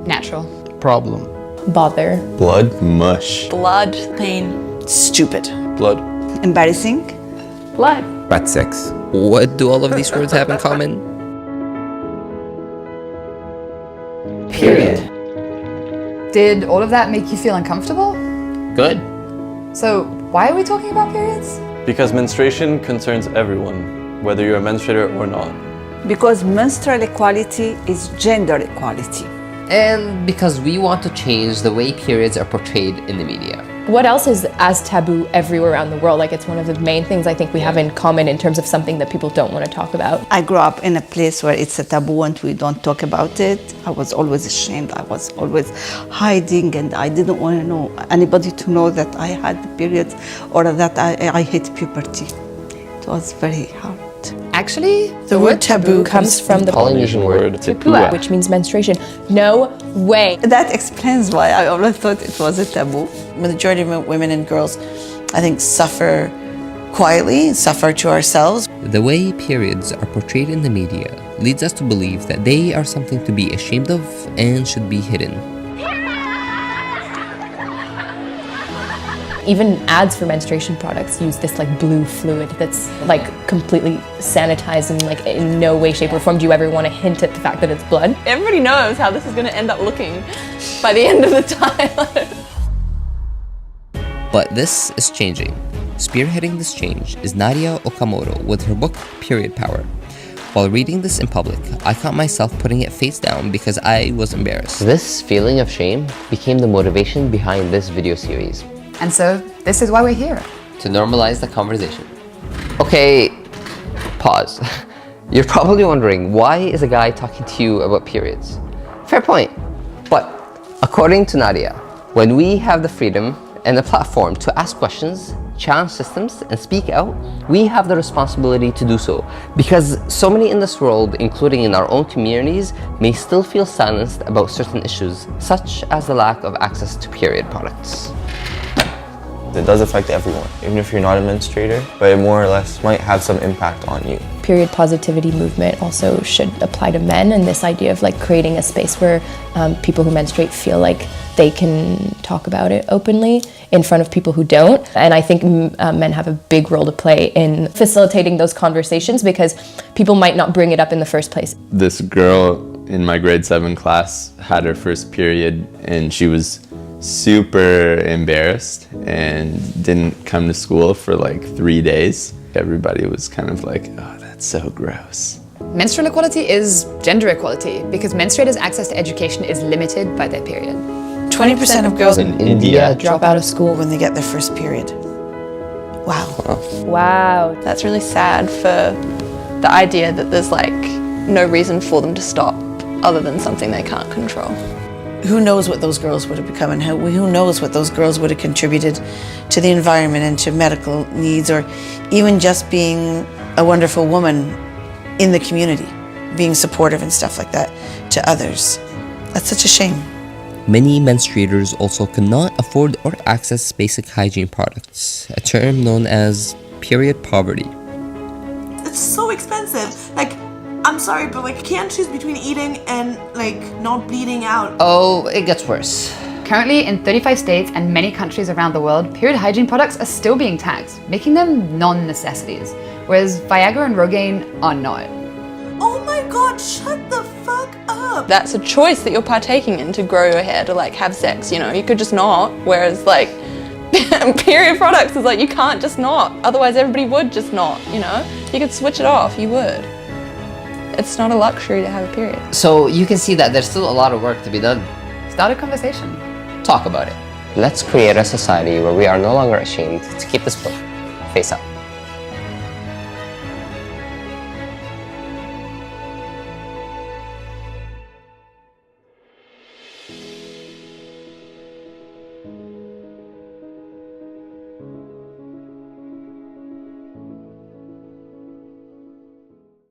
Natural. Problem. Bother. Blood. Mush. Blood. Pain. Stupid. Blood. Embarrassing. Blood. Bad sex. What do all of these words have in common? Period. Did all of that make you feel uncomfortable? Good. So, why are we talking about periods? Because menstruation concerns everyone, whether you're a menstruator or not. Because menstrual equality is gender equality. And because we want to change the way periods are portrayed in the media. What else is as taboo everywhere around the world? Like, it's one of the main things I think we have in common in terms of something that people don't want to talk about. I grew up in a place where it's a taboo and we don't talk about it. I was always ashamed. I was always hiding and I didn't want to know anybody to know that I had periods or that I hit puberty. It was very hard. Actually, the word taboo comes from the Polynesian word Pua, which means menstruation. No way. That explains why I always thought it was a taboo. Majority of women and girls, I think, suffer quietly, suffer to ourselves. The way periods are portrayed in the media leads us to believe that they are something to be ashamed of and should be hidden. Even ads for menstruation products use this like blue fluid that's like completely sanitized and like in no way, shape or form do you ever want to hint at the fact that it's blood. Everybody knows how this is going to end up looking by the end of the time. But this is changing. Spearheading this change is Nadia Okamoto with her book, Period Power. While reading this in public, I caught myself putting it face down because I was embarrassed. This feeling of shame became the motivation behind this video series. And so, this is why we're here. To normalize the conversation. Okay, pause. You're probably wondering, why is a guy talking to you about periods? Fair point. But according to Nadia, when we have the freedom and the platform to ask questions, challenge systems, and speak out, we have the responsibility to do so. Because so many in this world, including in our own communities, may still feel silenced about certain issues, such as the lack of access to period products. It does affect everyone, even if you're not a menstruator, but it more or less might have some impact on you. Period positivity movement also should apply to men, and this idea of like creating a space where people who menstruate feel like they can talk about it openly in front of people who don't. And I think men have a big role to play in facilitating those conversations because people might not bring it up in the first place. This girl in my grade 7 class had her first period and she was super embarrassed and didn't come to school for like 3 days. Everybody was kind of like, oh, that's so gross. Menstrual equality is gender equality because menstruators' access to education is limited by their period. 20% of girls In India, Drop out of school. when they get their first period. Wow. Wow. That's really sad for the idea that there's like no reason for them to stop other than something they can't control. Who knows what those girls would have become and who knows what those girls would have contributed to the environment and to medical needs or even just being a wonderful woman in the community, being supportive and stuff like that to others. That's such a shame. Many menstruators also cannot afford or access basic hygiene products, a term known as period poverty. It's so expensive. Like, I'm sorry, but like, I can't choose between eating and like not bleeding out. oh, it gets worse. Currently, in 35 states and many countries around the world, period hygiene products are still being taxed, making them non-necessities, whereas Viagra and Rogaine are not. Oh my god, shut the fuck up! That's a choice that you're partaking in to grow your hair, to like have sex, you know, you could just not, whereas like period products is like you can't just not, otherwise everybody would just not, you know, you could switch it off, you would. It's not a luxury to have a period. So you can see that there's still a lot of work to be done. Start a conversation. Talk about it. Let's create a society where we are no longer ashamed to keep this book face up.